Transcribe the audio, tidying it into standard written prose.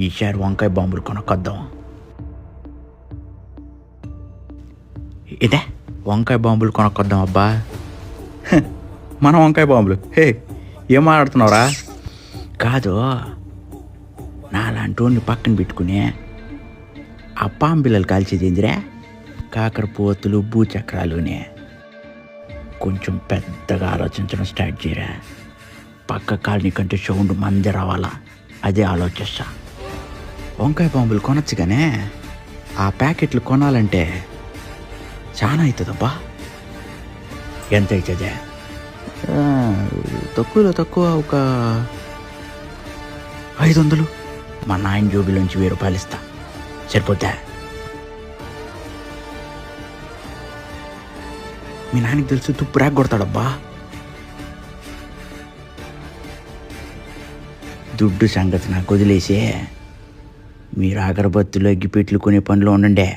ఈసారి వంకాయ బాంబులు కొనుక్కొద్దాం. ఇదే వంకాయ బాంబులు కొనుక్కొద్దాం అబ్బా. మన వంకాయ బాంబులు. ఏం మాట్లాడుతున్నావురా? కాదు, నాలాంటి వాడిని పక్కన పెట్టుకుని ఆ పాంబిల్లలు కాల్చేది ఏందిరా? కాకరపోతులు, భూచక్రాలునే. కొంచెం పెద్దగా ఆలోచించడం స్టార్ట్ చేయరా. పక్క కాలనీ కంటే సౌండ్ మంది రావాలా, అదే ఆలోచిస్తా. వంకాయ బాంబులు కొనొచ్చుగానే ఆ ప్యాకెట్లు కొనాలంటే చాలా అవుతుందబ్బా. ఎంత అవుతుందే? తక్కువలో తక్కువ ఒక 500. మా నాయన జోబిలోంచి 1000 రూపాయలు ఇస్తా, సరిపోతా? మీ నాన్నకి తెలుసు తుప్పు ర్యాక్ కొడతాడబ్బా. దుడ్డు సంగతి నాకు వదిలేసే మీరు అగరబత్తులు, అగ్గిపెట్లు కొనే పనిలో ఉండండి.